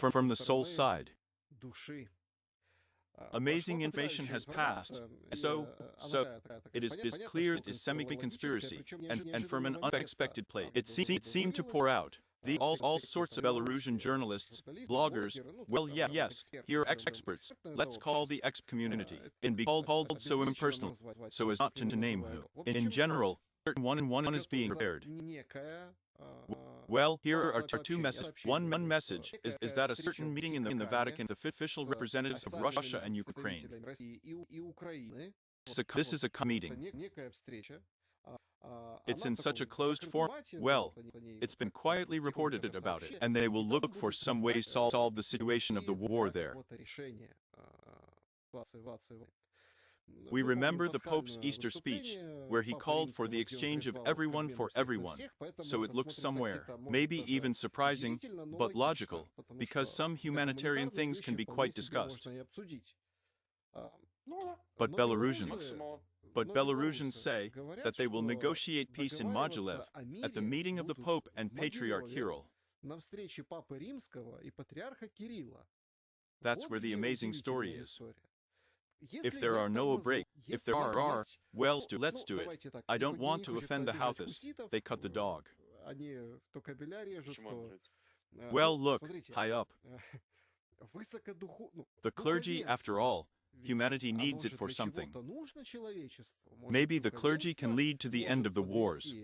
from the soul side. Amazing information has passed, so it is clear it is semi-conspiracy, and from an unexpected place. It seemed to pour out. All sorts of Belarusian journalists, bloggers, well, yes, here are experts. Let's call the community, and be called so impersonal, so as not to name who. In general, one is being prepared. Well, here are two messages. One message is that a certain meeting in the Vatican, the official representatives of Russia and Ukraine. This is a meeting. It's in such a closed form. Well, it's been quietly reported about it, and they will look for some ways to solve the situation of the war there. We remember the Pope's Easter speech, where he called for the exchange of everyone for everyone, so it looks somewhere, maybe even surprising, but logical, because some humanitarian things can be quite discussed. But Belarusians say that they will negotiate peace in Mogilev at the meeting of the Pope and Patriarch Kirill. That's where the amazing story is. If there are no breaks, if there are, well, let's do it. I don't want to offend the Houthis. They cut the dog. Well, look, high up. The clergy, after all, humanity needs it for something. Maybe the clergy can lead to the end of the wars.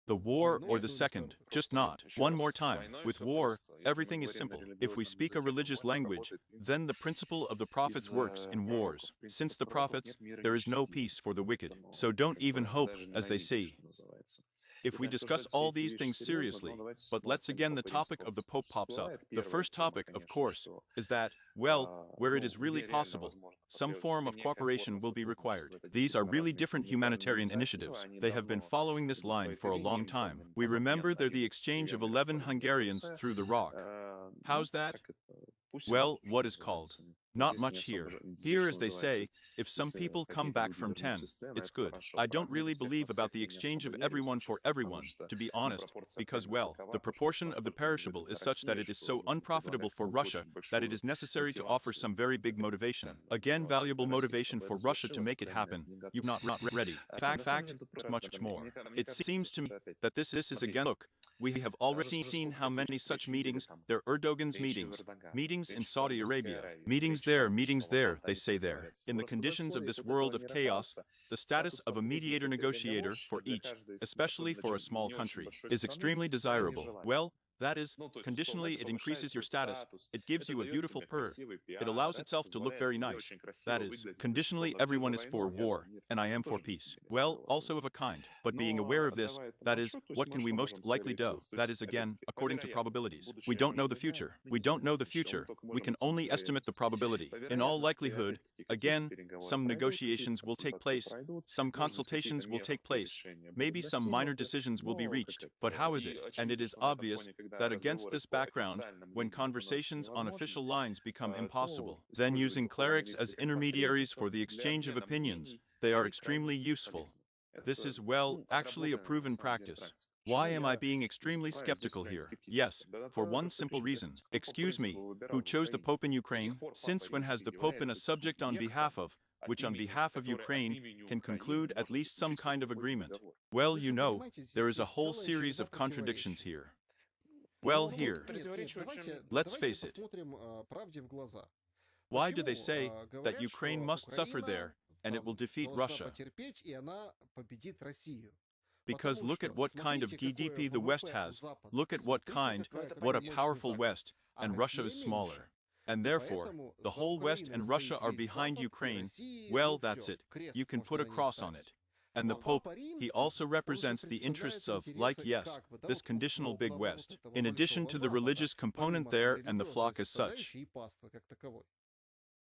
The war or the second, just not. One more time, with war, everything is simple. If we speak a religious language, then the principle of the prophets works in wars. Since the prophets, there is no peace for the wicked. So don't even hope, as they say. If we discuss all these things seriously, but let's again the topic of the Pope pops up. The first topic, of course, is that, well, where it is really possible, some form of cooperation will be required. These are really different humanitarian initiatives. They have been following this line for a long time. We remember they're the exchange of 11 Hungarians through the rock. How's that? Well, what is called? Not much here. Here, as they say, if some people come back from 10, it's good. I don't really believe about the exchange of everyone for everyone, to be honest, because, well, the proportion of the perishable is such that it is so unprofitable for Russia that it is necessary to offer some very big motivation. Again, valuable motivation for Russia to make it happen. You're not ready. Fact, much more. It seems to me that this is again, look, we have already seen how many such meetings, there are Erdogan's meetings in Saudi Arabia, meetings there, they say there. In the conditions of this world of chaos, the status of a mediator-negotiator for each, especially for a small country, is extremely desirable. Well, that is, conditionally it increases your status, it gives you a beautiful purr, it allows itself to look very nice. That is, conditionally everyone is for war, and I am for peace. Well, also of a kind, but being aware of this, that is, what can we most likely do? That is again, according to probabilities. We don't know the future. We don't know the future. We can only estimate the probability. In all likelihood, again, some negotiations will take place, some consultations will take place, maybe some minor decisions will be reached. But how is it? And it is obvious that against this background, when conversations on official lines become impossible, then using clerics as intermediaries for the exchange of opinions, they are extremely useful. This is, well, actually a proven practice. Why am I being extremely skeptical here? Yes, for one simple reason. Excuse me, who chose the Pope in Ukraine? Since when has the Pope been a subject on behalf of, which on behalf of Ukraine, can conclude at least some kind of agreement? Well, you know, there is a whole series of contradictions here. Well, here, let's face it. Why do they say that Ukraine must suffer there, and it will defeat Russia? Because look at what kind of GDP the West has, look at what a powerful West, and Russia is smaller. And therefore, the whole West and Russia are behind Ukraine. Well, that's it. You can put a cross on it. And the Pope, he also represents the interests of, yes, this conditional Big West, in addition to the religious component there and the flock as such.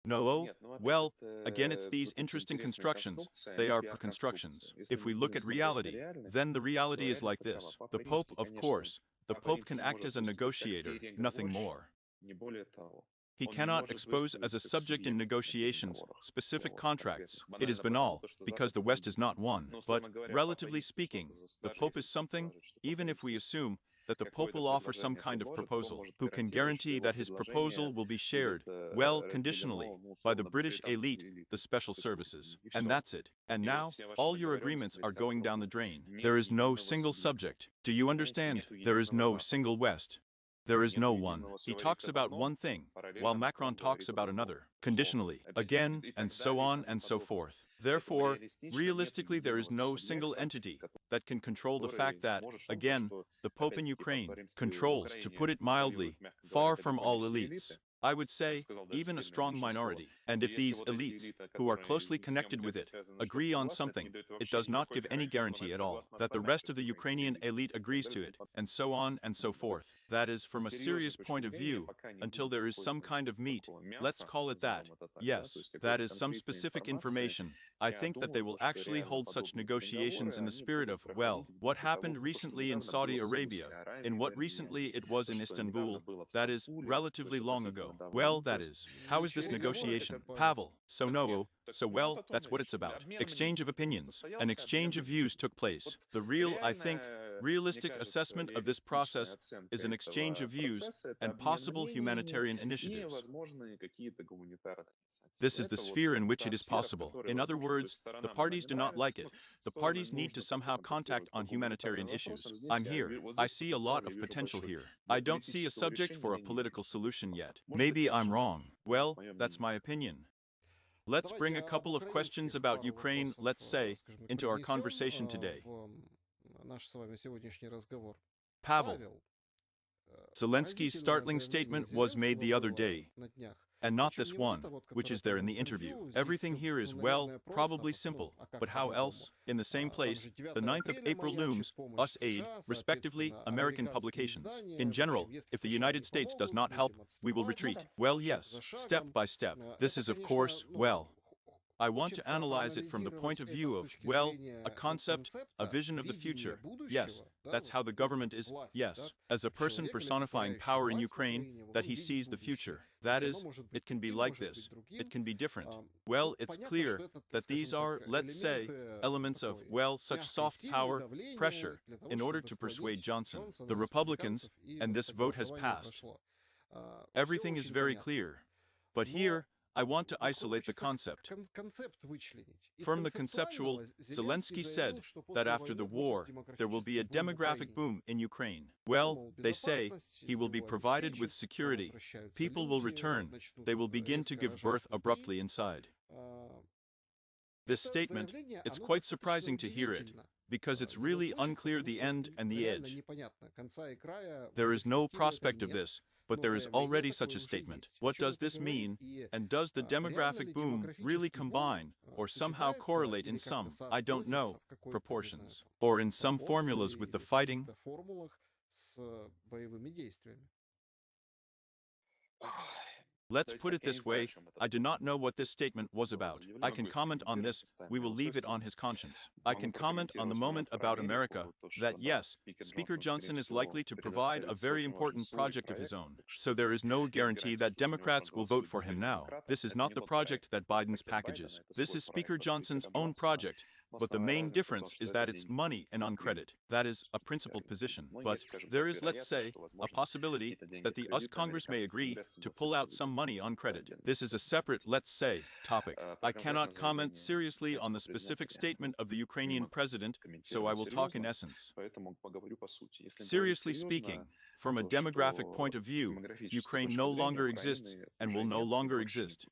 No, well, again it's these interesting constructions, they are constructions. If we look at reality, then the reality is like this. The Pope, of course, the Pope can act as a negotiator, nothing more. He cannot expose as a subject in negotiations specific contracts. It is banal, because the West is not one. But, relatively speaking, the Pope is something, even if we assume that the Pope will offer some kind of proposal. Who can guarantee that his proposal will be shared, well, conditionally, by the British elite, the special services. And that's it. And now, all your agreements are going down the drain. There is no single subject. Do you understand? There is no single West. There is no one. He talks about one thing, while Macron talks about another, conditionally, again, and so on and so forth. Therefore, realistically, there is no single entity that can control the fact that, again, the Pope in Ukraine controls, to put it mildly, far from all elites. I would say, even a strong minority. And if these elites, who are closely connected with it, agree on something, it does not give any guarantee at all that the rest of the Ukrainian elite agrees to it, and so on and so forth. That is, from a serious point of view, until there is some kind of meat, let's call it that. Yes, that is some specific information. I think that they will actually hold such negotiations in the spirit of, well, what happened recently in Saudi Arabia, in what recently it was in Istanbul, that is, relatively long ago. Well, that is, how is this negotiation? Pavel, so no, so well, that's what it's about. Exchange of opinions, an exchange of views took place. The real, I think, realistic assessment of this process is an exchange of views and possible humanitarian initiatives. This is the sphere in which it is possible. In other words, the parties do not like it. The parties need to somehow contact on humanitarian issues. I'm here. I see a lot of potential here. I don't see a subject for a political solution yet. Maybe I'm wrong. Well, that's my opinion. Let's bring a couple of questions about Ukraine, let's say, into our conversation today. Pavel, Zelensky's startling statement was made the other day, and not this one, which is there in the interview. Everything here is, well, probably simple, but how else? In the same place, the 9th of April looms, us aid, respectively, American publications. In general, if the United States does not help, we will retreat. Well, yes, step by step. This is, of course, well, I want to analyze it from the point of view of, well, a concept, a vision of the future. Yes, that's how the government is, yes, as a person personifying power in Ukraine, that he sees the future. That is, it can be like this, it can be different. Well, it's clear that these are, let's say, elements of, well, such soft power, pressure, in order to persuade Johnson, the Republicans, and this vote has passed. Everything is very clear. But here, I want to isolate the concept. From the conceptual, Zelensky said that after the war, there will be a demographic boom in Ukraine. Well, they say, he will be provided with security. People will return. They will begin to give birth abruptly inside. This statement, it's quite surprising to hear it, because it's really unclear the end and the edge. There is no prospect of this, but there is already such a statement. What does this mean? And does the demographic boom really combine, or somehow correlate in some, I don't know, proportions, or in some formulas with the fighting? Let's put it this way, I do not know what this statement was about. I can comment on this, we will leave it on his conscience. I can comment on the moment about America, that yes, Speaker Johnson is likely to provide a very important project of his own. So there is no guarantee that Democrats will vote for him now. This is not the project that Biden's packages. This is Speaker Johnson's own project. But the main difference is that it's money and on credit. That is a principled position. But there is, let's say, a possibility that the US Congress may agree to pull out some money on credit. This is a separate, let's say, topic. I cannot comment seriously on the specific statement of the Ukrainian president, so I will talk in essence. Seriously speaking, from a demographic point of view, Ukraine no longer exists and will no longer exist.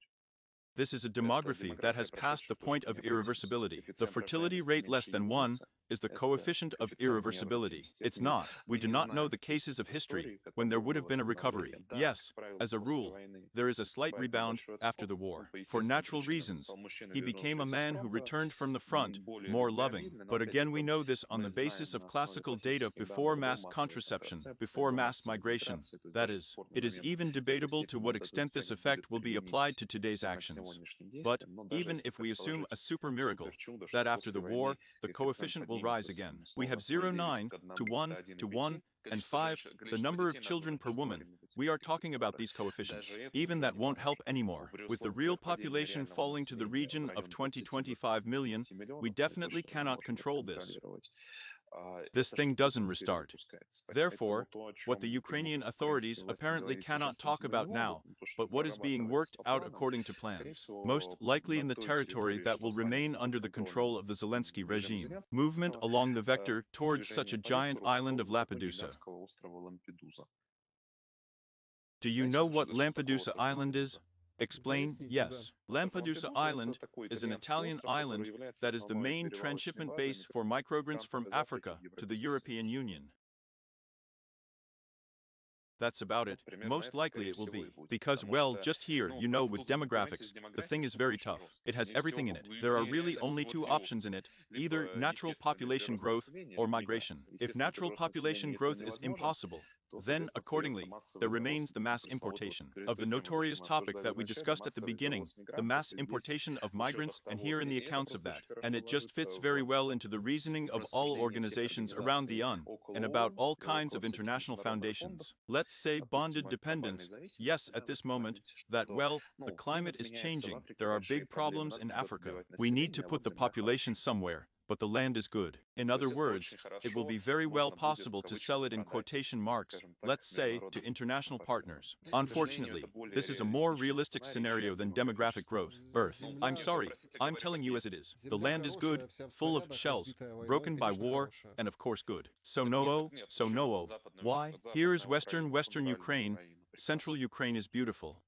This is a demography that has passed the point of irreversibility. The fertility rate less than 1 is the coefficient of irreversibility. It's not. We do not know the cases of history when there would have been a recovery. Yes, as a rule, there is a slight rebound after the war. For natural reasons, he became a man who returned from the front, more loving. But again, we know this on the basis of classical data before mass contraception, before mass migration. That is, it is even debatable to what extent this effect will be applied to today's actions. But even if we assume a super miracle, that after the war, the coefficient will rise again. We have 0.9 to 1 to 1 and 5, the number of children per woman. We are talking about these coefficients. Even that won't help anymore. With the real population falling to the region of 20-25 million, we definitely cannot control this. This thing doesn't restart. Therefore, what the Ukrainian authorities apparently cannot talk about now, but what is being worked out according to plans, most likely in the territory that will remain under the control of the Zelensky regime, movement along the vector towards such a giant island of Lampedusa. Do you know what Lampedusa Island is? Explain, yes. Lampedusa Island is an Italian island that is the main transshipment base for migrants from Africa to the European Union. That's about it. Most likely it will be. Because, well, just here, you know, with demographics, the thing is very tough. It has everything in it. There are really only two options in it, either natural population growth or migration. If natural population growth is impossible, then, accordingly, there remains the mass importation of the notorious topic that we discussed at the beginning, the mass importation of migrants, and here in the accounts of that. And it just fits very well into the reasoning of all organizations around the UN, and about all kinds of international foundations. Let's say bonded dependence. Yes, at this moment, that, well, the climate is changing. There are big problems in Africa. We need to put the population somewhere, but the land is good. In other words, it will be very well possible to sell it in quotation marks, let's say, to international partners. Unfortunately, this is a more realistic scenario than demographic growth. Earth. I'm sorry, I'm telling you as it is. The land is good, full of shells, broken by war, and of course good. So no. Why? Here is Western Ukraine. Central Ukraine is beautiful.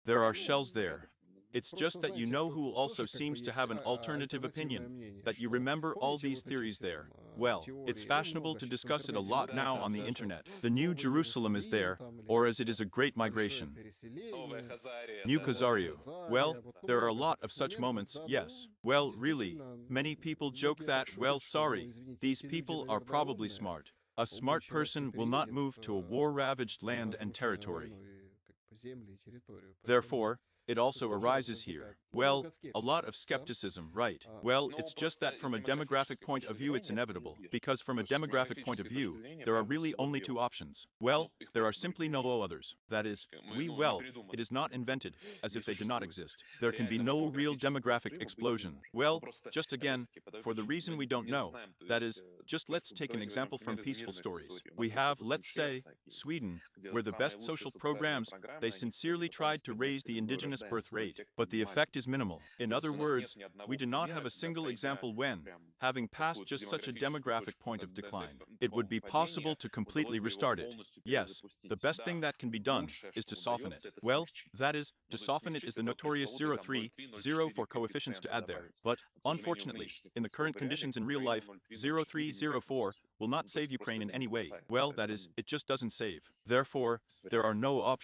There are shells there. It's just that you know who also seems to have an alternative opinion, that you remember all these theories there. Well, it's fashionable to discuss it a lot now on the internet. The New Jerusalem is there, or as it is a great migration. New Khazariu. Well, there are a lot of such moments, yes. Well, really, many people joke that, well, sorry, these people are probably smart. A smart person will not move to a war-ravaged land and territory. Therefore, it also arises here. Well, a lot of skepticism, right? Well, it's just that from a demographic point of view it's inevitable, because from a demographic point of view, there are really only two options. Well, there are simply no others. That is, it is not invented, as if they do not exist. There can be no real demographic explosion. Well, just again, for the reason we don't know, that is, just let's take an example from peaceful stories. We have, let's say, Sweden, where the best social programs, they sincerely tried to raise the indigenous birth rate, but the effect is minimal. In other words, we do not have a single example when, having passed just such a demographic point of decline, it would be possible to completely restart it. Yes, the best thing that can be done is to soften it. Well, that is, to soften it is the notorious 0.3, 0 for coefficients to add there. But, unfortunately, in the current conditions in real life, 0.3, 0.4 will not save Ukraine in any way. Well, that is, it just doesn't save. Therefore, there are no options.